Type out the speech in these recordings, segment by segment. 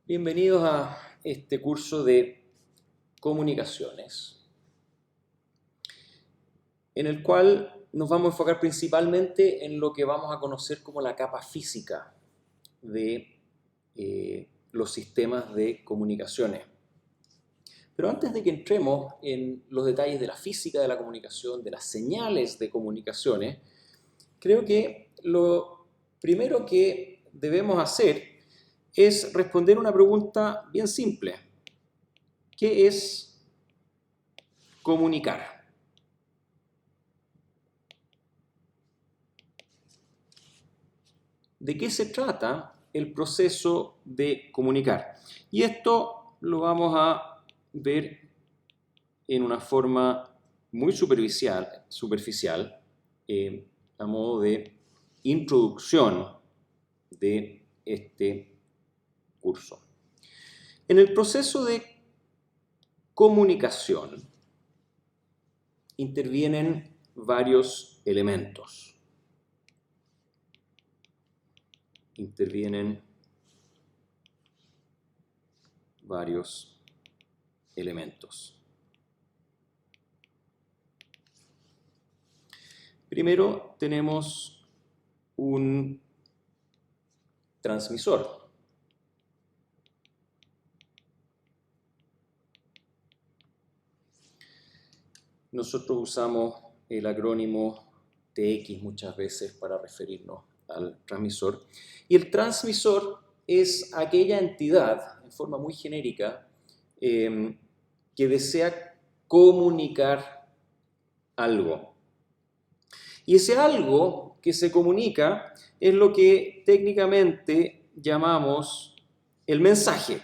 Bienvenidos a este curso de comunicaciones, en el cual nos vamos a enfocar principalmente en lo que vamos a conocer como la capa física de los sistemas de comunicaciones. Pero antes de que entremos en los detalles de la física de la comunicación, de las señales de comunicaciones, creo que lo primero que debemos hacer es responder una pregunta bien simple. ¿Qué es comunicar? ¿De qué se trata el proceso de comunicar? Y esto lo vamos a ver en una forma muy superficial a modo de introducción de este curso. En el proceso de comunicación intervienen varios elementos. Primero tenemos un transmisor. Nosotros usamos el acrónimo TX muchas veces para referirnos al transmisor. Y el transmisor es aquella entidad, en forma muy genérica, que desea comunicar algo. Y ese algo que se comunica es lo que técnicamente llamamos el mensaje.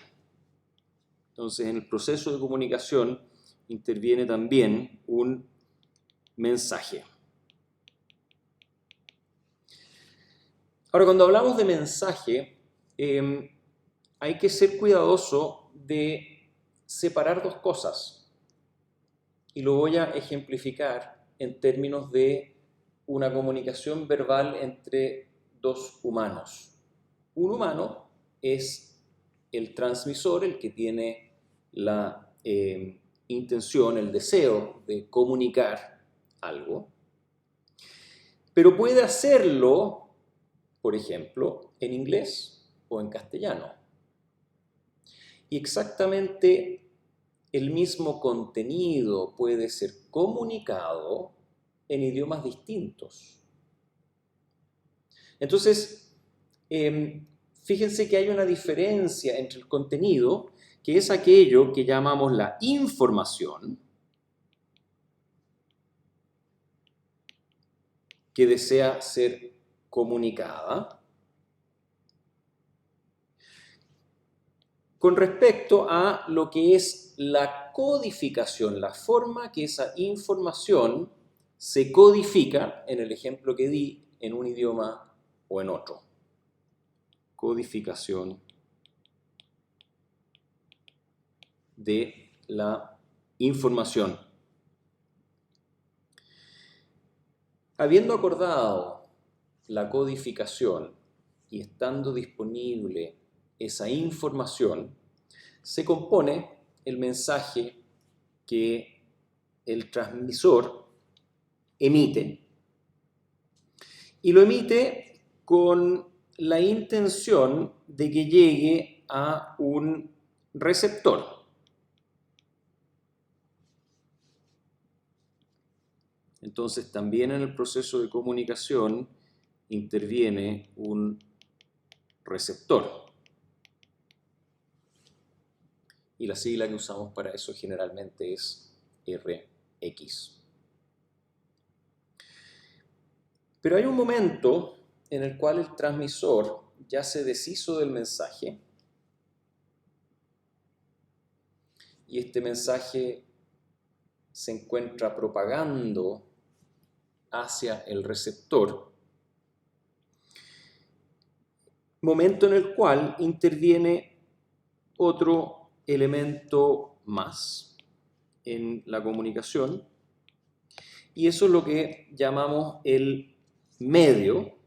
Entonces, en el proceso de comunicación interviene también un mensaje. Ahora, cuando hablamos de mensaje, hay que ser cuidadoso de separar dos cosas. Y lo voy a ejemplificar en términos de una comunicación verbal entre dos humanos. Un humano es el transmisor, el que tiene la intención, el deseo de comunicar algo, pero puede hacerlo, por ejemplo, en inglés o en castellano. Y exactamente el mismo contenido puede ser comunicado en idiomas distintos. Entonces, fíjense que hay una diferencia entre el contenido, que es aquello que llamamos la información, que desea ser comunicada, con respecto a lo que es la codificación, la forma que esa información se codifica, en el ejemplo que di, en un idioma o en otro. Codificación de la información. Habiendo acordado la codificación y estando disponible esa información, se compone el mensaje que el transmisor emite, y lo emite con la intención de que llegue a un receptor. Entonces, también en el proceso de comunicación interviene un receptor. Y la sigla que usamos para eso generalmente es RX. Pero hay un momento en el cual el transmisor ya se deshizo del mensaje y este mensaje se encuentra propagando hacia el receptor, momento en el cual interviene otro elemento más en la comunicación, y eso es lo que llamamos el medio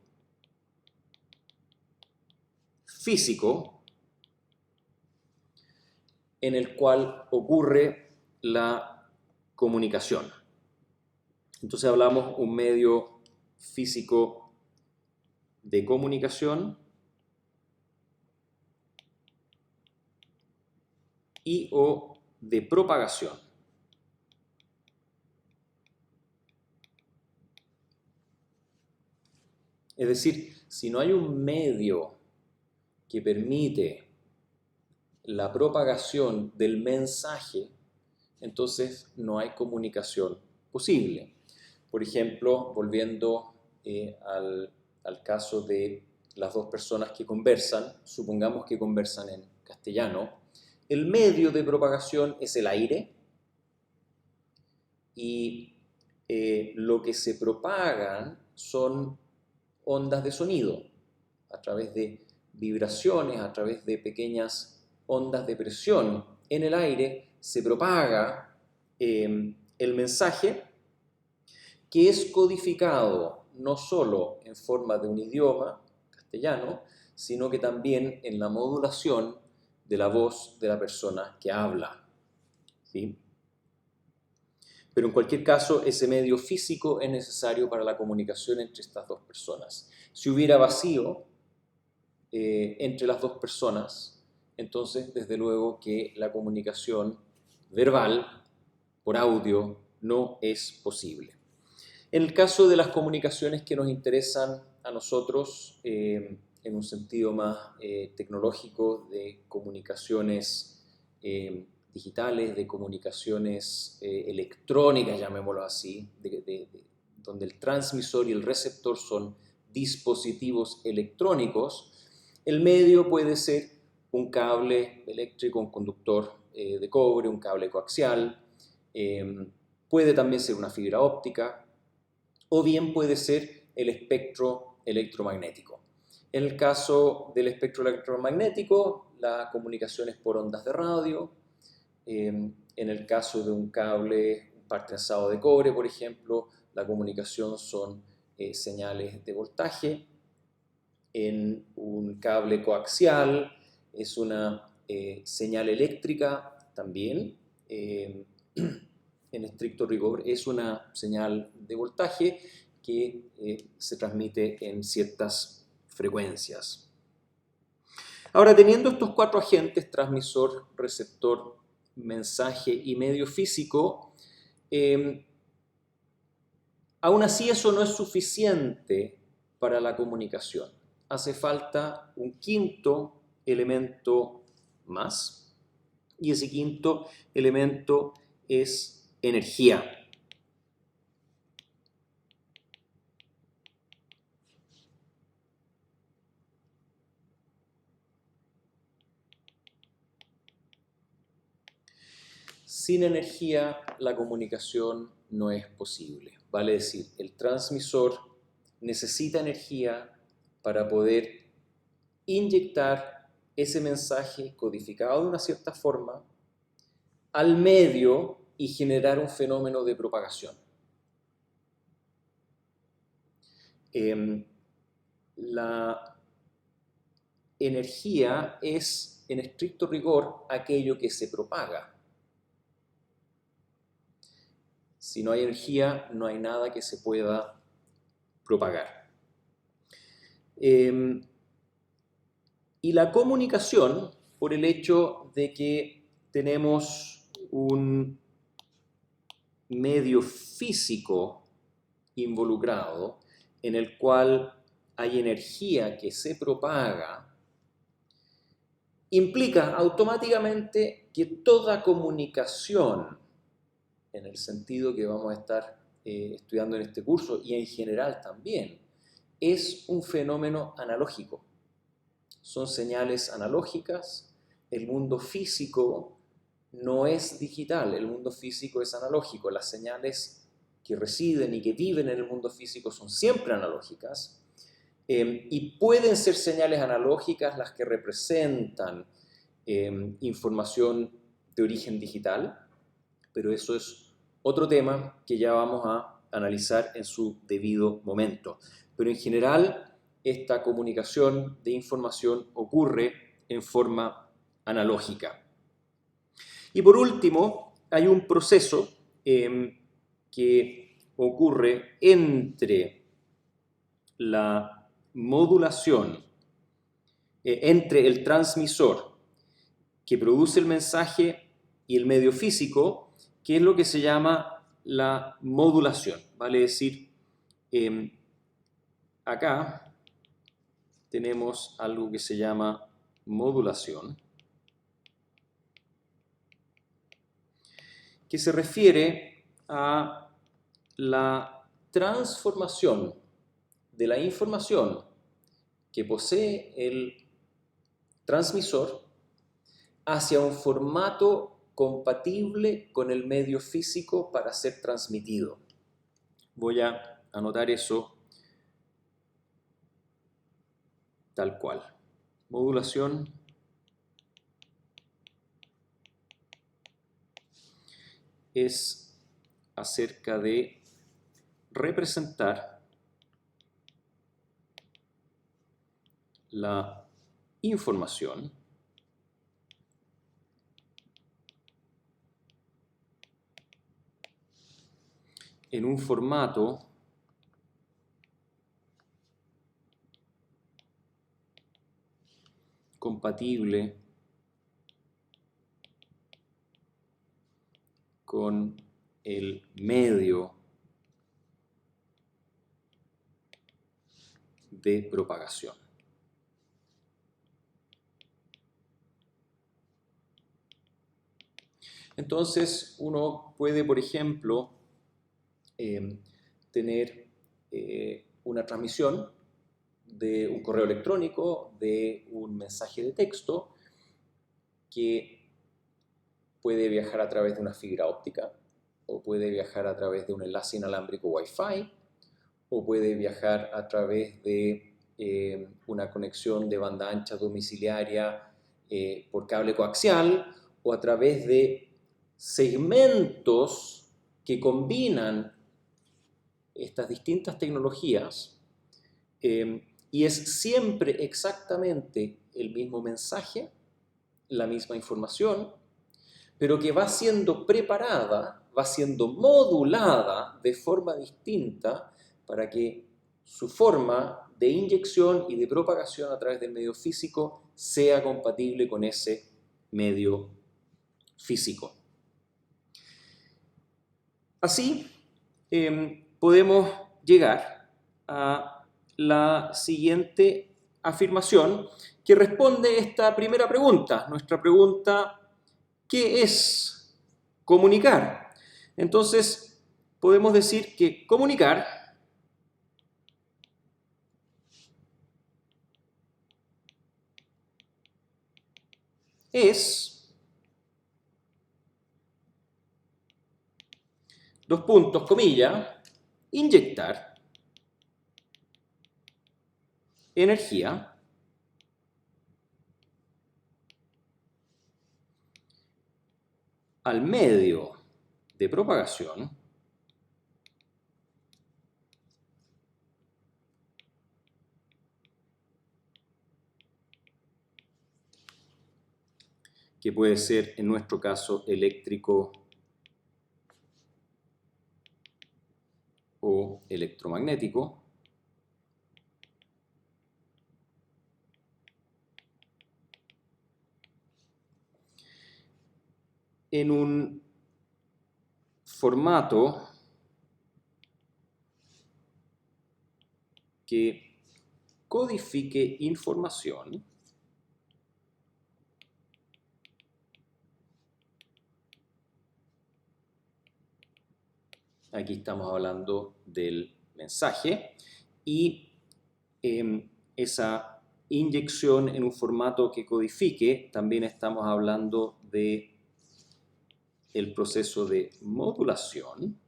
físico en el cual ocurre la comunicación. Entonces hablamos un medio físico de comunicación y o de propagación. Es decir, si no hay un medio que permite la propagación del mensaje, entonces no hay comunicación posible. Por ejemplo, volviendo al caso de las dos personas que conversan, supongamos que conversan en castellano, el medio de propagación es el aire y lo que se propagan son ondas de sonido a través de vibraciones, a través de pequeñas ondas de presión en el aire, se propaga el mensaje, que es codificado no solo en forma de un idioma, castellano, sino que también en la modulación de la voz de la persona que habla, ¿sí? Pero en cualquier caso, ese medio físico es necesario para la comunicación entre estas dos personas. Si hubiera vacío entre las dos personas, entonces desde luego que la comunicación verbal por audio no es posible. En el caso de las comunicaciones que nos interesan a nosotros, en un sentido más tecnológico, de comunicaciones digitales, de comunicaciones electrónicas, llamémoslo así, donde el transmisor y el receptor son dispositivos electrónicos, el medio puede ser un cable eléctrico, un conductor de cobre, un cable coaxial, puede también ser una fibra óptica, o bien puede ser el espectro electromagnético. En el caso del espectro electromagnético, la comunicación es por ondas de radio. En el caso de un cable, un par trenzado de cobre, por ejemplo, la comunicación son señales de voltaje. En un cable coaxial es una señal eléctrica también. En estricto rigor, es una señal de voltaje que se transmite en ciertas frecuencias. Ahora, teniendo estos cuatro agentes, transmisor, receptor, mensaje y medio físico, aún así eso no es suficiente para la comunicación. Hace falta un quinto elemento más, y ese quinto elemento es energía. Sin energía, la comunicación no es posible. Vale decir, el transmisor necesita energía para poder inyectar ese mensaje codificado de una cierta forma al medio y generar un fenómeno de propagación. La energía es, en estricto rigor, aquello que se propaga. Si no hay energía, no hay nada que se pueda propagar. Y la comunicación, por el hecho de que tenemos un medio físico involucrado en el cual hay energía que se propaga, implica automáticamente que toda comunicación, en el sentido que vamos a estar estudiando en este curso y en general también, es un fenómeno analógico. Son señales analógicas. El mundo físico no es digital, el mundo físico es analógico. Las señales que residen y que viven en el mundo físico son siempre analógicas. Y pueden ser señales analógicas las que representan información de origen digital, pero eso es otro tema que ya vamos a analizar en su debido momento. Pero en general, esta comunicación de información ocurre en forma analógica. Y por último, hay un proceso que ocurre entre la modulación, entre el transmisor que produce el mensaje y el medio físico, que es lo que se llama la modulación. Vale decir, acá tenemos algo que se llama modulación, que se refiere a la transformación de la información que posee el transmisor hacia un formato compatible con el medio físico para ser transmitido. Voy a anotar eso tal cual. Modulación es acerca de representar la información en un formato compatible con el medio de propagación. Entonces, uno puede, por ejemplo, tener una transmisión de un correo electrónico, de un mensaje de texto, que puede viajar a través de una fibra óptica, o puede viajar a través de un enlace inalámbrico Wi-Fi, o puede viajar a través de una conexión de banda ancha domiciliaria por cable coaxial, o a través de segmentos que combinan estas distintas tecnologías, y es siempre exactamente el mismo mensaje, la misma información, pero que va siendo preparada, va siendo modulada de forma distinta para que su forma de inyección y de propagación a través del medio físico sea compatible con ese medio físico. Así, podemos llegar a la siguiente afirmación que responde a esta primera pregunta, nuestra pregunta: ¿qué es comunicar? Entonces, podemos decir que comunicar es, dos puntos, comilla, inyectar energía al medio de propagación que puede ser, en nuestro caso, eléctrico o electromagnético, en un formato que codifique información aquí estamos hablando del mensaje, y esa inyección en un formato que codifique, también estamos hablando de el proceso de modulación,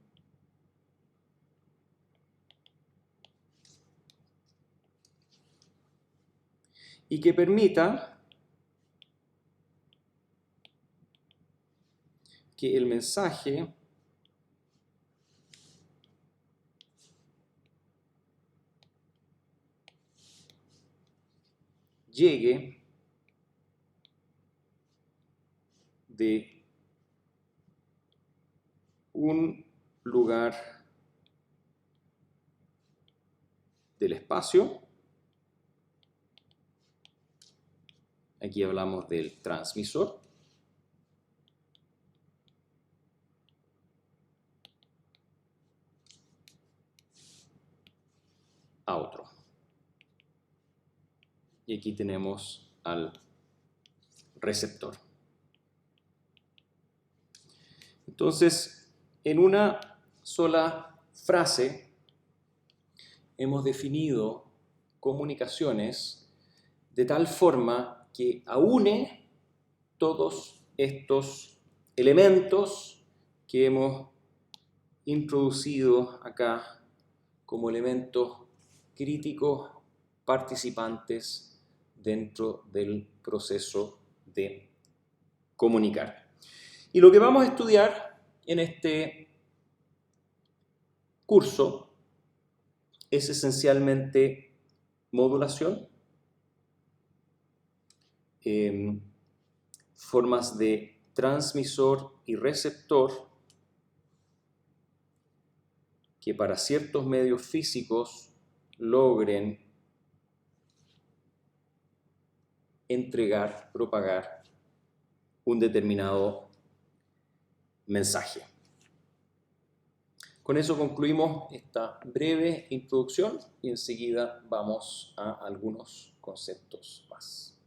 y que permita que el mensaje llegue de un lugar del espacio. Aquí hablamos del transmisor. A otro. Y aquí tenemos al receptor. Entonces, en una sola frase hemos definido comunicaciones de tal forma que aúne todos estos elementos que hemos introducido acá como elementos críticos participantes dentro del proceso de comunicar. Y lo que vamos a estudiar en este curso es esencialmente modulación, formas de transmisor y receptor que para ciertos medios físicos logren entregar, propagar un determinado mensaje. Con eso concluimos esta breve introducción y enseguida vamos a algunos conceptos más.